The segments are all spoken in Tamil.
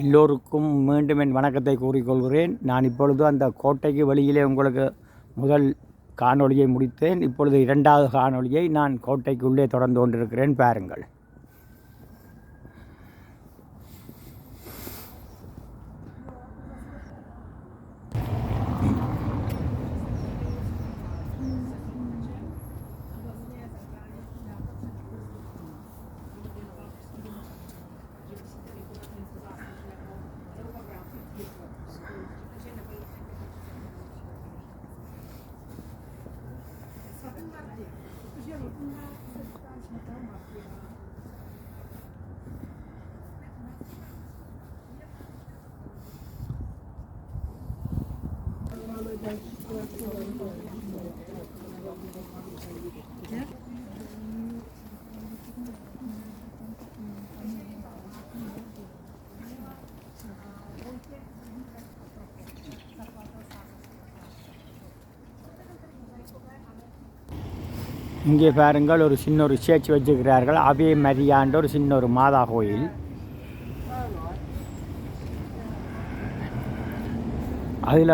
எல்லோருக்கும் மீண்டும் என் வணக்கத்தை கூறிக்கொள்கிறேன். நான் இப்பொழுது அந்த கோட்டைக்கு வெளியிலே உங்களுக்கு முதல் காணொளியை முடித்தேன். இப்பொழுது இரண்டாவது காணொளியை நான் கோட்டைக்குள்ளே தொடர்ந்து கொண்டிருக்கிறேன். பாருங்கள். இங்கே பாருங்கள், ஒரு சின்ன ஒரு சேர்ச்சி வச்சுக்கிறார்கள். அவே மரியாண்ட ஒரு சின்ன ஒரு மாதா கோயில். அதில்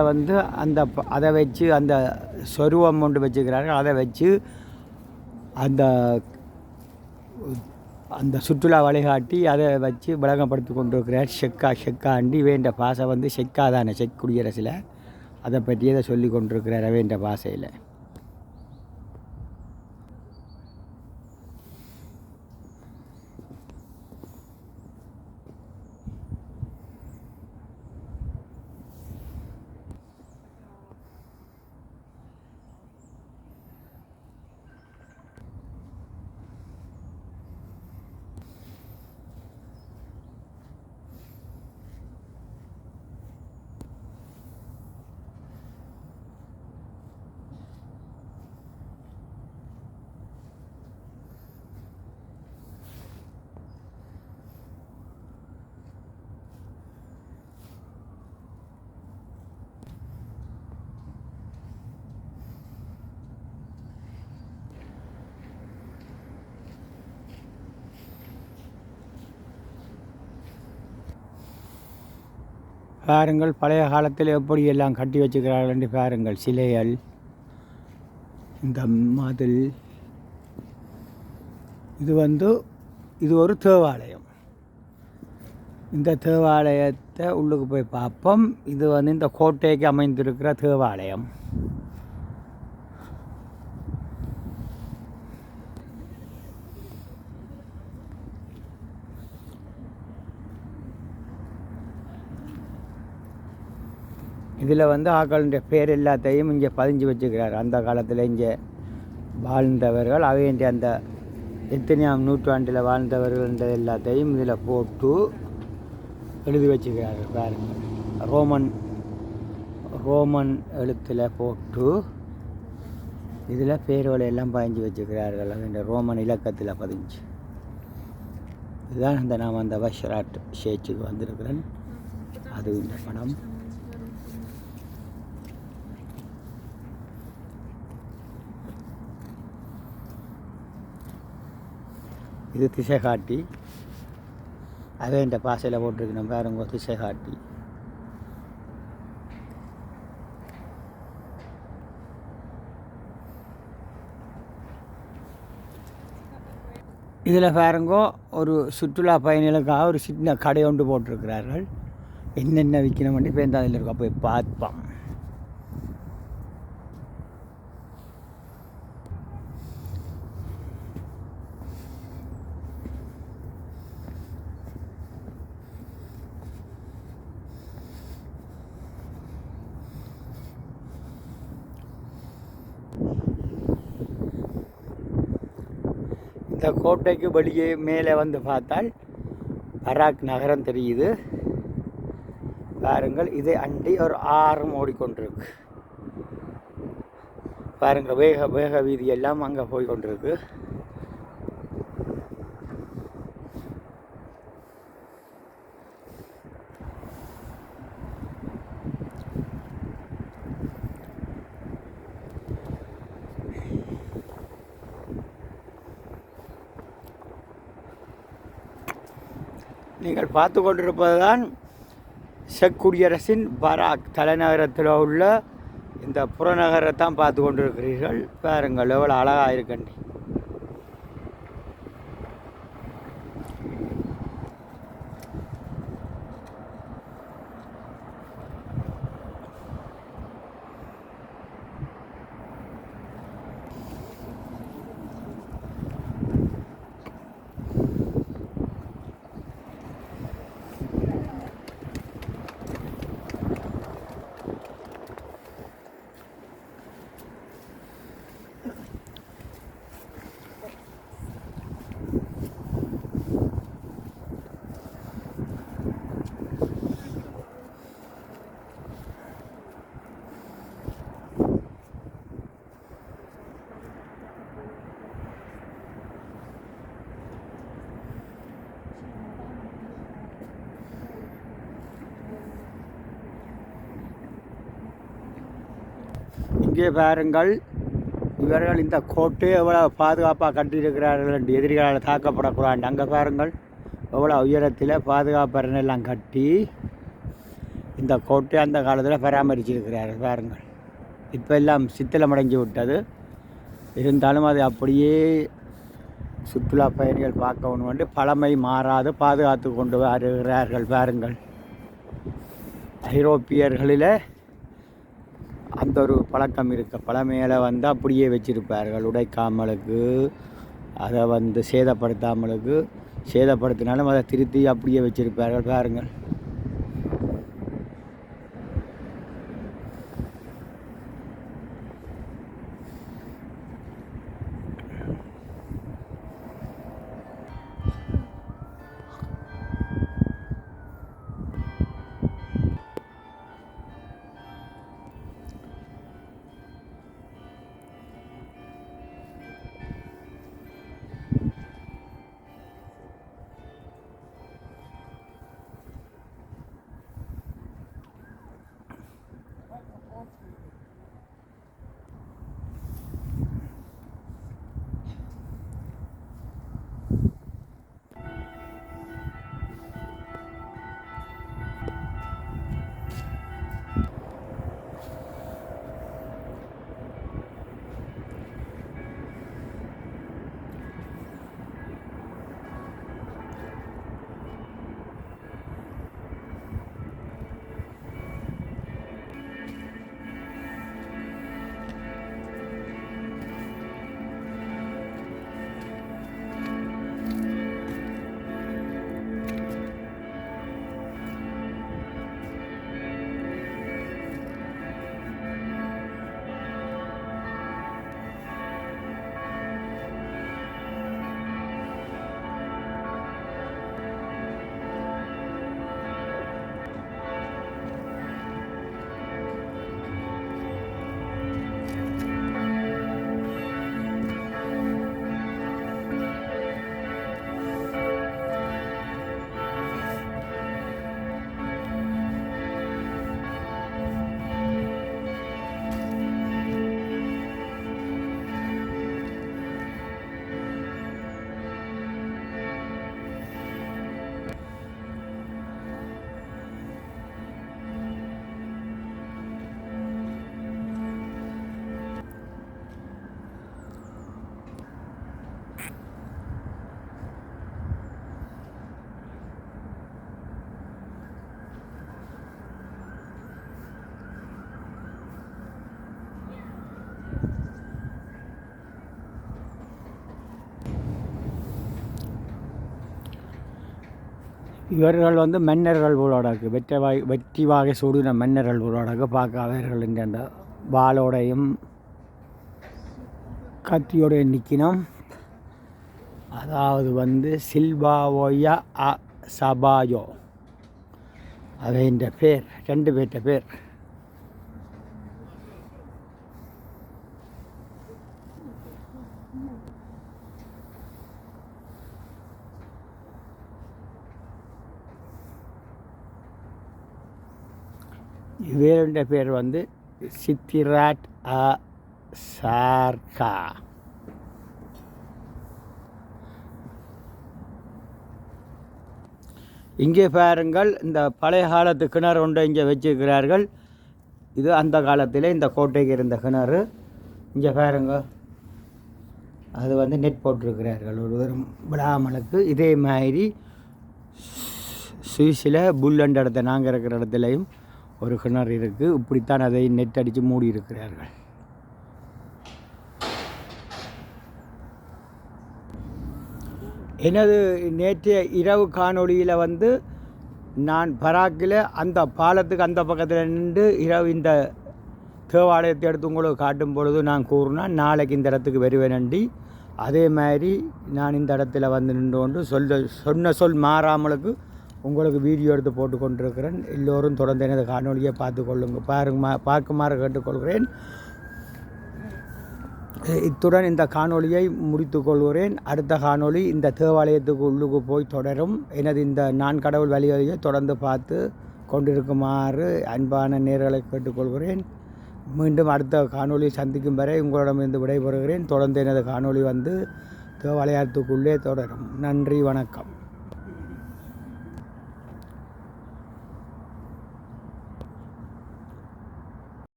அந்த அதை வச்சு அந்த சொருவம் கொண்டு வச்சுக்கிறார்கள். அதை வச்சு அந்த அந்த சுற்றுலா வழிகாட்டி அதை வச்சு விளங்கப்படுத்தி கொண்டிருக்கிறார். ஷெக்காண்டி வேண்ட பாசை ஷெக்காதானே, செக் குடியரசில் அதை பற்றியதை சொல்லி கொண்டிருக்கிறார் வேண்ட பாசையில். பாருங்கள், பழைய காலத்தில் எப்படி எல்லாம் கட்டி வச்சுக்கிறார்கள் என்று பாருங்கள். சிலைகள், இந்த மதில், இது ஒரு தேவாலயம். இந்த தேவாலயத்தை உள்ளுக்கு போய் பார்ப்போம். இது இந்த கோட்டைக்கு அமைந்திருக்கிற தேவாலயம். இதில் ஆக்களுடைய பேர் எல்லாத்தையும் இங்கே பதிஞ்சு வச்சுக்கிறார். அந்த காலத்தில் இங்கே வாழ்ந்தவர்கள், அவையின்ற அந்த எத்தனையாம் நூற்றாண்டில் வாழ்ந்தவர்கள் எல்லாத்தையும் இதில் போட்டு எழுதி வச்சுக்கிறார்கள். பாருங்கள், ரோமன் எழுத்தில் போட்டு இதில் பேர்களை எல்லாம் பதிஞ்சு வச்சுக்கிறார்கள். அவைன்ற ரோமன் இலக்கத்தில் பதிஞ்சு. இதுதான் நாம் அந்த வஷ்ராட் ஷேச்சுக்கு வந்திருக்கிறேன். அது இந்த படம். இது திசை காட்டி, அதே இந்த பாசையில் போட்டிருக்கணும் பாருங்க, திசை காட்டி. இதில் பாருங்கோ, ஒரு சுற்றுலா பயணிகளுக்காக ஒரு சின்ன கடை ஒன்று போட்டிருக்கிறார்கள். என்னென்ன விற்கணும் பண்ணி இப்போ அதில் இருக்கோம், போய் பார்ப்போம். இந்த கோட்டைக்கு வெளியே மேலே பார்த்தால் பராக் நகரம் தெரியுது. பாருங்கள், இதை அண்டி ஒரு ஆறும் ஓடிக்கொண்டிருக்கு. பாருங்கள், வேக வீதி எல்லாம் அங்கே போய் கொண்டிருக்கு. நீங்கள் பார்த்து கொண்டிருப்பது தான் செக் குடியரசின் பராக் தலைநகரத்தில் உள்ள இந்த புறநகரை தான் பார்த்து கொண்டிருக்கிறீர்கள். பாருங்கள் எவ்வளோ அழகாக இருக்கண்டி. இங்கே பாருங்கள், இவர்கள் இந்த கோட்டையை எவ்வளோ பாதுகாப்பாக கட்டியிருக்கிறார்கள் என்று எதிரிகளால் தாக்கப்படக்கூடாது. அங்கே பாருங்கள் எவ்வளோ உயரத்தில் பாதுகாப்பெல்லாம் கட்டி இந்த கோட்டையை அந்த காலத்தில் பராமரிச்சிருக்கிறார்கள். பாருங்கள், இப்போ எல்லாம் சித்திலமடைஞ்சு விட்டது. இருந்தாலும் அது அப்படியே சுற்றுலா பயணிகள் பார்க்கணும் என்று பழமை மாறாது பாதுகாத்து கொண்டு வருகிறார்கள். பாருங்கள், ஐரோப்பியர்களில் அந்த ஒரு பழக்கம் இருக்க பழமையில வந்து அப்படியே வச்சிருப்பார்கள், உடைக்காமலுக்கு, அதை சேதப்படுத்தாமலுக்கு. சேதப்படுத்தினாலும் அதை திருத்தி அப்படியே வச்சிருப்பார்கள். பாருங்கள், இவர்கள் மன்னர்கள் போலோடக்கு வெற்றி வாகை சூடின மன்னர்கள் போலோடக்கு பார்க்க அவர்கள் இந்த வாளோடையும் கத்தியோடைய நிற்கணும். அதாவது சில்பாவோயா சபாயோ அவைன்ற பேர், 2 பேர்ட்ட பேர். இவருடைய பேர் சித்திராட் சார்கா. இங்கே பாருங்கள், இந்த பழைய காலத்து கிணறு ஒன்றை இங்கே வச்சிருக்கிறார்கள். இது அந்த காலத்தில் இந்த கோட்டைக்கு இருந்த கிணறு. இங்கே பாருங்க, அது வந்து நெட் போட்டிருக்கிறார்கள் ஒருவரும் விடாமலுக்கு. இதே மாதிரி சுவிஸில் புல்லண்ட இடத்த நாங்கள் இருக்கிற இடத்துலையும் ஒரு கிணறு இருக்குது. இப்படித்தான் அதை நெட் அடித்து மூடி இருக்கிறார்கள். எனது நேற்றைய இரவு காணொளியில் வந்து நான் பராக்கில் அந்த பாலத்துக்கு அந்த பக்கத்தில் நின்று இரவு இந்த தேவாலயத்தை எடுத்து உங்களுக்கு காட்டும் பொழுது நான் கூறினேன், நாளைக்கு இந்த இடத்துக்கு வருவேனண்டி. அதே மாதிரி நான் இந்த இடத்துல வந்து நின்று கொண்டு சொன்ன சொல் மாறாமலுக்கு உங்களுக்கு வீடியோ எடுத்து போட்டு கொண்டிருக்கிறேன். எல்லோரும் தொடர்ந்து எனது காணொலியை பார்க்குமாறு கேட்டுக்கொள்கிறேன். இத்துடன் இந்த காணொலியை முடித்து கொள்கிறேன். அடுத்த காணொளி இந்த தேவாலயத்துக்கு உள்ளுக்கு போய் தொடரும். எனது இந்த நான் கடவுள் வழியை தொடர்ந்து பார்த்து கொண்டிருக்குமாறு அன்பான நேர்களை கேட்டுக்கொள்கிறேன். மீண்டும் அடுத்த காணொளி சந்திக்கும் வரை உங்களிடமிருந்து விடைபெறுகிறேன். தொடர்ந்து எனது காணொளி வந்து தேவாலயத்துக்குள்ளே தொடரும். நன்றி, வணக்கம்.